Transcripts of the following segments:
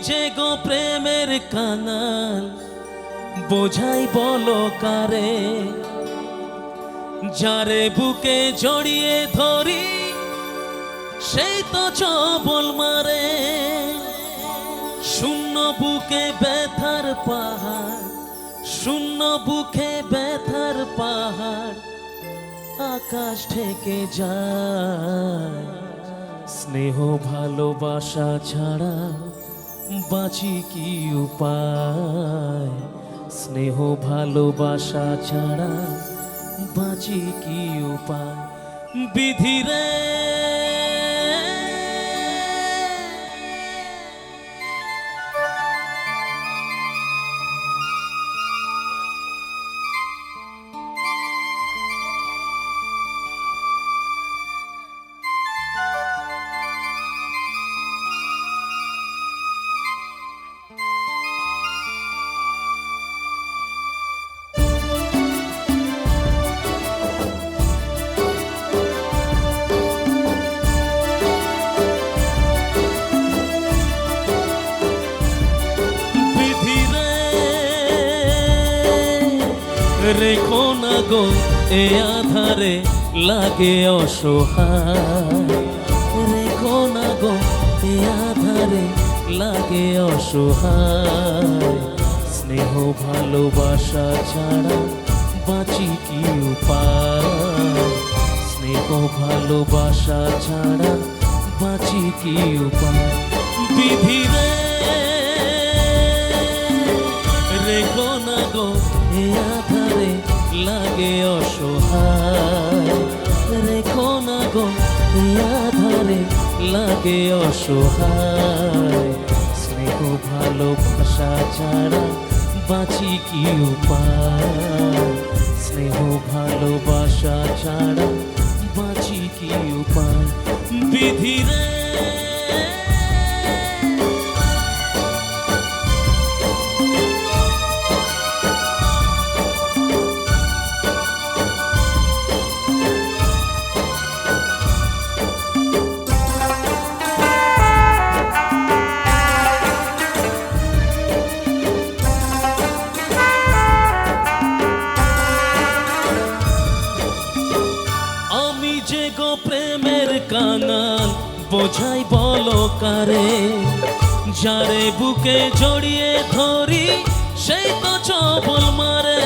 যে গো প্রেমের কাঙাল, বোঝাই বলো কারে, যারে বুকে জড়িয়ে ধরি সেই তো চবল মারে। শূন্য বুকে ব্যথার পাহাড়, শূন্য বুকে ব্যথার পাহাড়, আকাশ ঢেকে যায়। স্নেহ ভালোবাসা ছাড়া বাঁচি কি উপায়, স্নেহ ভালোবাসা ছাড়া বাঁচি কি উপায়। বিধিরে রেখো না গো এ আধারে লাগে অসহায়, রেখো না গো এ আধারে লাগে অসহায়। স্নেহ ভালোবাসা ছাড়া বাঁচি কি উপায়, স্নেহ ভালোবাসা ছাড়া বাঁচি কি উপায়। বিধিরে রেখো না গো এ আধারে লাগে অসহায়, রেখো না গো এ আধারে লাগে অসহায়। স্নেহ ভালোবাসা ছাড়া বাঁচি কি উপায়, স্নেহ ভালোবাসা ছাড়া বাঁচি কি উপায়। বিধিরে যে গো প্রেমের কাঙাল, বোঝাই বলো কারে, যারে বুকে জড়িয়ে ধরি সেই তো চবল মারে।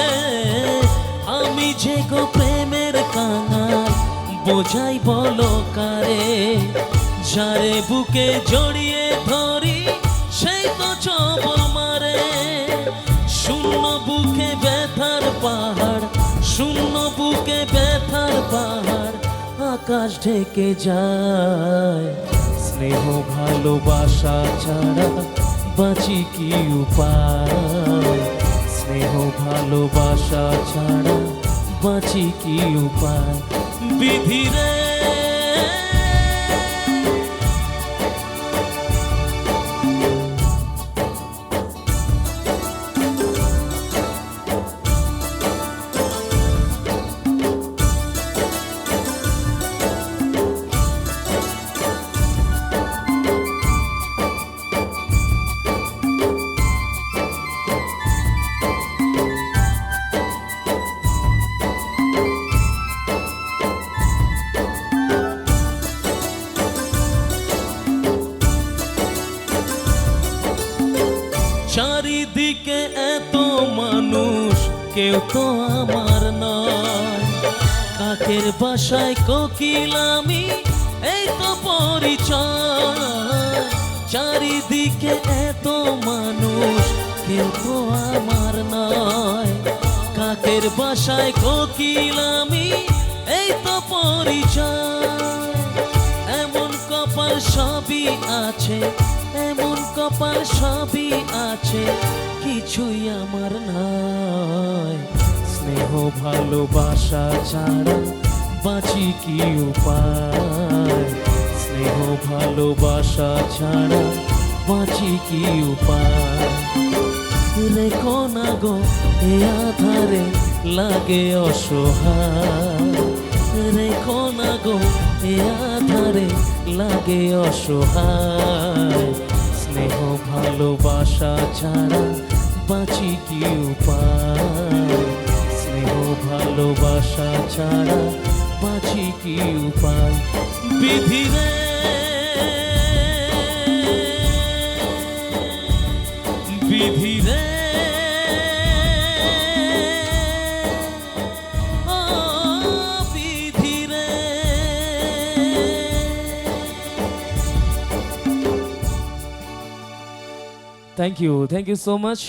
আমি যে গো প্রেমের কাঙাল, বোঝাই বলো কারে, যারে বুকে জড়িয়ে ধরি সেই তো চবল মারে। শূন্য বুকে ব্যথার পাহাড়, শূন্য বুকে ব্যথার পাহাড়, আকাশ ঢেকে যায়। স্নেহ ভালোবাসা ছাড়া বাঁচি কি উপায়, স্নেহ ভালোবাসা ছাড়া বাঁচি কি উপায়। বিধিরে চারিদিকে এত মানুষ, কেউ তো আমার নয়। কাকের বাসায় কোকিল আমি, এই তো পরিচয়। চারিদিকে এত মানুষ, কেউ তো আমার নয়। কাকের বাসায় কোকিল আমি, এই তো পরিচয়। এমন কপাল সবই আছে, এমন কপাল সবই আছে, কিছুই আমার নয়। স্নেহ ভালোবাসা ছাড়া বাঁচি কি উপায়, স্নেহ ভালোবাসা ছাড়া বাঁচি কি উপায়। রেখো না গো এ আধারে লাগে অসহায়, রেখো না গো এ আধারে লাগে অসহায়। স্নেহ ভালো ভালোবাসা ছাড়া বাঁচি কি উপায়, স্নেহ ভালোবাসা ছাড়া বাঁচি কি উপায়। বিধি রে বিধি রে ও বিধি রে। Thank you so much.